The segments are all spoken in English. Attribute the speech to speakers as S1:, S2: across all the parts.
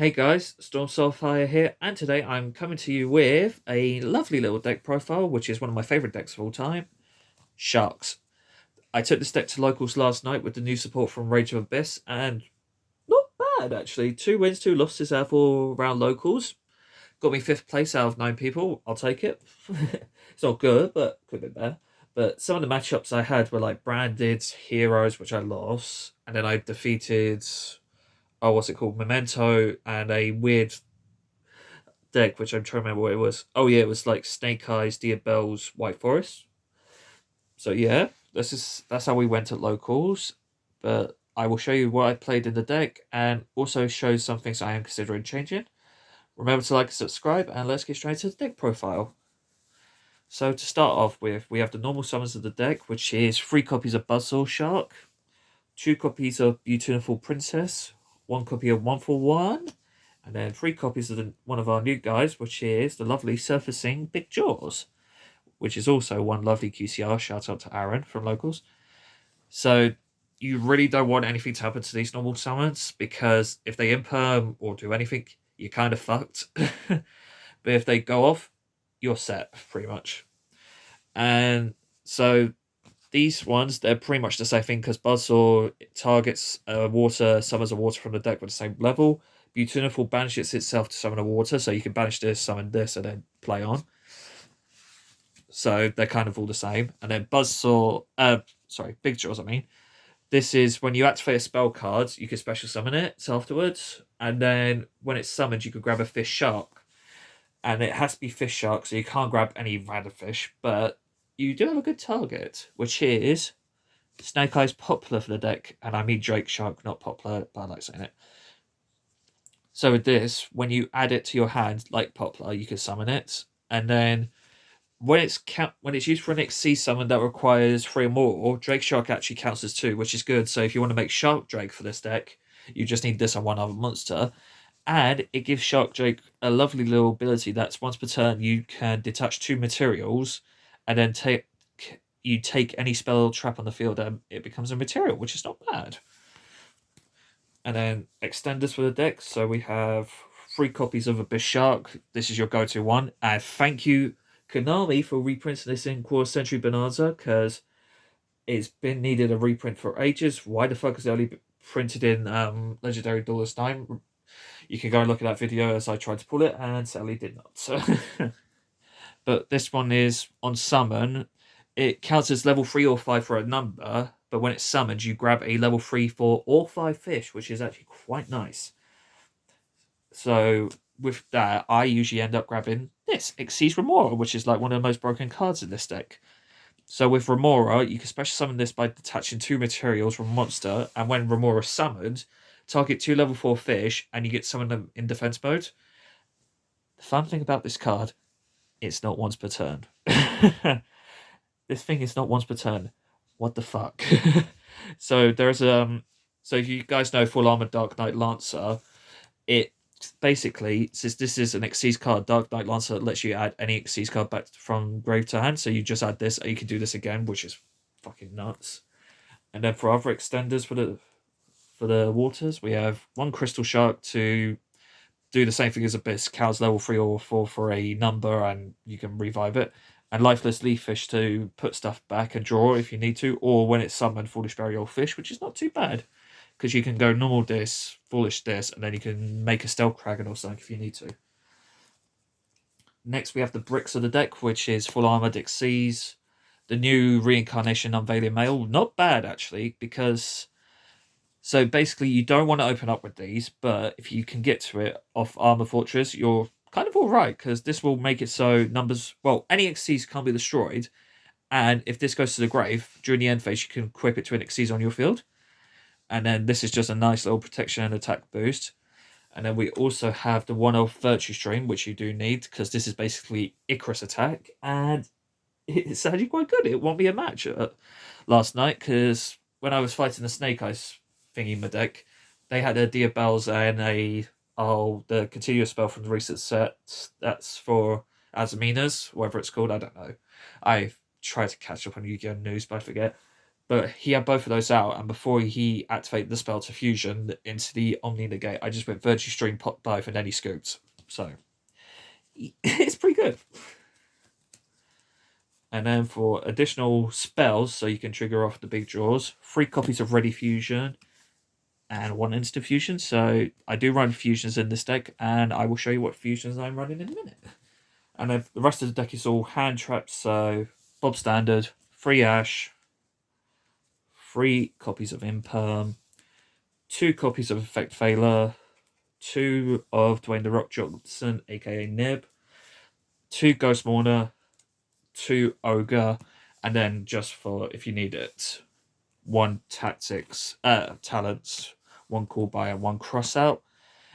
S1: Hey guys, Storm Soulfire here, and today I'm coming to you with a lovely little deck profile, which is one of my favourite decks of all time, Sharks. I took this deck to locals last night with the new support from Rage of Abyss, and not bad actually. 2 wins, 2 losses out of 4 round locals. Got me 5th place out of 9 people, I'll take it. It's not good, but could have been better. But some of the matchups I had were like Branded, Heroes, which I lost, and then I defeated, oh, what's it called? Memento, and a weird deck, which I'm trying to remember what it was. Oh yeah, it was like Snake Eyes, Diabelle's White Forest. So yeah, that's how we went at locals. But I will show you what I played in the deck and also show some things I am considering changing. Remember to like and subscribe, and let's get straight to the deck profile. So to start off with, we have the normal summons of the deck, which is 3 copies of Buzzsaw Shark, 2 copies of Beautiful Princess, 1 copy of 141, and then 3 copies of one of our new guys, which is the lovely Surfacing Big Jaws, which is also one lovely QCR. Shout out to Aaron from Locals. So you really don't want anything to happen to these normal summons, because if they imperm or do anything, you're kind of fucked. But if they go off, you're set, pretty much. And so these ones, they're pretty much the same thing, because Buzzsaw targets water, summons a water from the deck with the same level. Beautiful banishes itself to summon a water, so you can banish this, summon this, and then play on. So they're kind of all the same. And then Big Jaws, I mean. This is when you activate a spell card, you can special summon it afterwards. And then when it's summoned, you can grab a fish shark. And it has to be fish shark, so you can't grab any random fish, but you do have a good target, which is Snake Eyes Poplar for the deck, and I mean Drake Shark, not Poplar, but I like saying it. So with this, when you add it to your hand, like Poplar, you can summon it, and then when it's used for an XC summon that requires 3 or more, Drake Shark actually counts as 2, which is good. So if you want to make Shark Drake for this deck, you just need this on one other monster. And it gives Shark Drake a lovely little ability that's once per turn you can detach 2 materials, and then take any spell or trap on the field and it becomes a material, which is not bad. And then extenders for the deck. So we have 3 copies of Abyss Shark. This is your go-to one. And thank you, Konami, for reprinting this in Quarter Century Bonanza, because it's been needed a reprint for ages. Why the fuck is it only printed in Legendary Duelist 9? You can go and look at that video, as I tried to pull it and sadly did not. So but this one is on summon. It counts as level 3 or 5 for a number, but when it's summoned, you grab a level 3, 4, or 5 fish, which is actually quite nice. So with that, I usually end up grabbing this, Xyz Remora, which is like one of the most broken cards in this deck. So with Remora, you can special summon this by detaching 2 materials from a monster, and when Remora is summoned, target 2 level 4 fish, and you get summon them in defense mode. The fun thing about this card, it's not once per turn. This thing is not once per turn. What the fuck? So there's so if you guys know Full Armor Dark Knight Lancer, it basically, since this is an Xyz card, Dark Knight Lancer lets you add any Xyz card back from grave to hand. So you just add this, and you can do this again, which is fucking nuts. And then for other extenders for the waters, we have 1 Crystal Shark to do the same thing as Abyss, cows level 3 or 4 for a number, and you can revive it. And Lifeless Leaf Fish to put stuff back and draw if you need to, or when it's summoned, Foolish Burial Fish, which is not too bad, because you can go normal this, foolish this, and then you can make a stealth dragon or something if you need to. Next, we have the bricks of the deck, which is Full Armored Xyz, the new Reincarnation Unveiling Mail. Not bad, actually, because so basically, you don't want to open up with these, but if you can get to it off Armor Fortress, you're kind of all right, because this will make it so any Xyz can't be destroyed, and if this goes to the grave during the end phase, you can equip it to an Xyz on your field, and then this is just a nice little protection and attack boost. And then we also have the 1-off Virtue Stream, which you do need, because this is basically Icarus attack, and it's actually quite good. It won me a match last night, because when I was fighting the Snake Eyes thingy in my deck, they had a Diabelle's and the continuous spell from the recent set. That's for Azamina's, whatever it's called. I don't know. I try to catch up on Yu-Gi-Oh news, but I forget. But he had both of those out, and before he activated the spell to fusion into the Omni Negate, I just went Virtue Stream, pop both, and then he scoops. So it's pretty good. And then for additional spells, so you can trigger off the big draws, 3 copies of Ready Fusion and 1 Instant Fusion. So I do run fusions in this deck, and I will show you what fusions I'm running in a minute. And then the rest of the deck is all hand traps, so Bob Standard, 3 Ash, 3 copies of Imperm, 2 copies of Effect Failure, 2 of Dwayne The Rock Johnson, aka Nib, 2 Ghost Mourner, 2 Ogre, and then just for if you need it, 1 Tactics, Talents, 1 Call By, and 1 Crossout.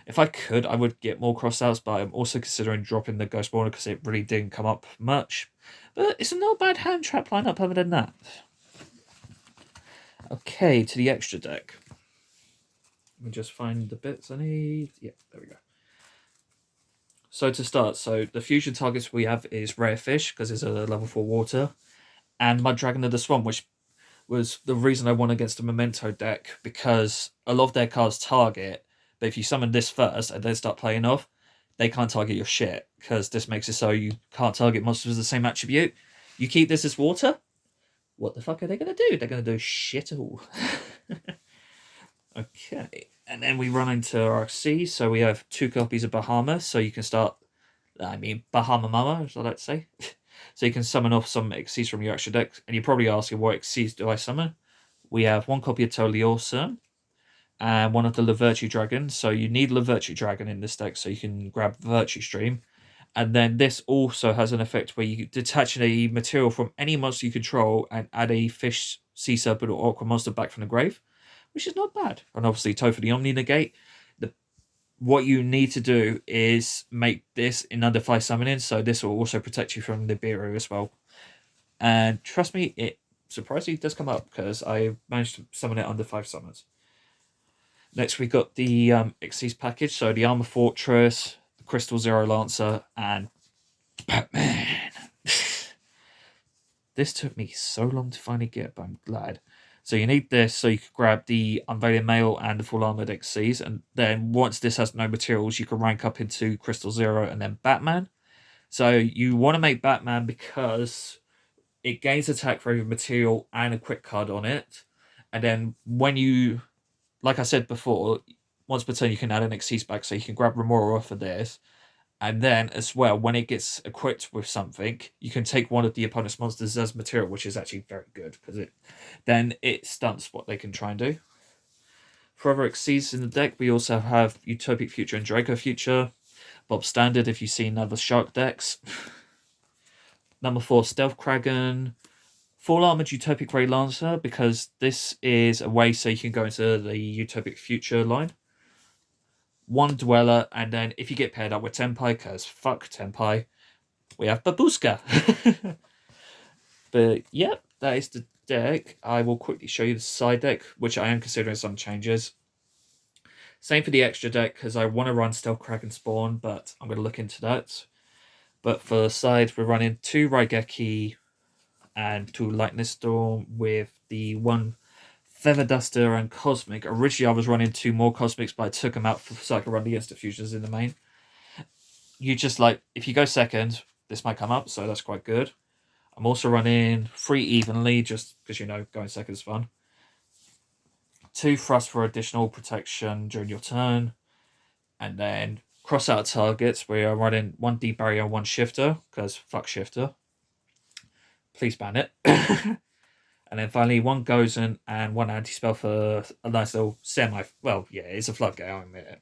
S1: If I could, I would get more crossouts, but I'm also considering dropping the Ghost Mourner because it really didn't come up much. But it's a not bad hand trap lineup other than that. Okay, to the extra deck. Let me just find the bits I need. Yeah, there we go. So to start, the fusion targets we have is Rare Fish, because it's a level 4 water, and Mud Dragon of the Swamp, which was the reason I won against the Memento deck, because a lot of their cards target, but if you summon this first and then start playing off, they can't target your shit, because this makes it so you can't target monsters with the same attribute. You keep this as water, what the fuck are they going to do? They're going to do shit all. Okay, and then we run into our Xyz, so we have 2 copies of Bahama, so you can start, Bahama Mama, as I like to say. So you can summon off some Xyz from your extra deck, and you're probably asking, what Xyz do I summon? We have 1 copy of Totally Awesome, and 1 of the Lavirtue Dragon, so you need Lavirtue Dragon in this deck, so you can grab Virtue Stream. And then this also has an effect where you detach a material from any monster you control and add a fish, sea serpent, or aqua monster back from the grave, which is not bad. And obviously, Toph the Omni Negate. What you need to do is make this in under 5 summoning, so this will also protect you from the Nibiru as well. And trust me, it surprisingly does come up, because I managed to summon it under 5 summons. Next, we got the Xyz package, so the Armor Fortress, the Crystal Zero Lancer, and Batman. This took me so long to finally get, but I'm glad. So you need this so you can grab the Unveiling Mail and the Full Armored Xyz, and then once this has no materials, you can rank up into Crystal Zero and then Batman. So you want to make Batman because it gains attack for every material and a quick card on it. And then when you, like I said before, once per turn you can add an Xyz back, so you can grab Remora off of this. And then as well, when it gets equipped with something, you can take one of the opponent's monsters as material, which is actually very good, because it stunts what they can try and do. For other Xyz in the deck, we also have Utopic Future and Draco Future. Bob Standard if you've seen other Shark decks. Number 4, Stealth Kraken. Full Armored Utopic Ray Lancer, because this is a way so you can go into the Utopic Future line. 1 Dweller, and then if you get paired up with Tenpai, because fuck Tenpai, we have Babuska. But yep, that is the deck. I will quickly show you the side deck, which I am considering some changes. Same for the extra deck, because I want to run Stealth Kraken Spawn, but I'm going to look into that. But for the side, we're running 2 Raigeki and 2 Lightning Storm with the 1 Feather Duster and Cosmic. Originally, I was running 2 more Cosmics, but I took them out so I could run the Instant Fusions in the main. You just if you go second, this might come up, so that's quite good. I'm also running 3 evenly, just because, going second is fun. 2 Thrust for additional protection during your turn. And then cross out targets, we are running 1 Deep Barrier and 1 Shifter, because fuck Shifter. Please ban it. And then finally 1 Gozen and 1 anti-spell for a nice little it's a floodgate, I'll admit it.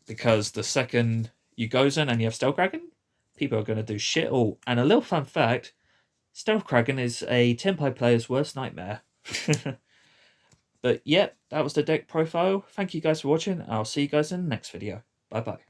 S1: Because the second you Gozen and you have Stealth Kraken, people are going to do shit all. And a little fun fact, Stealth Kraken is a Tenpai player's worst nightmare. But yep, that was the deck profile. Thank you guys for watching. I'll see you guys in the next video. Bye bye.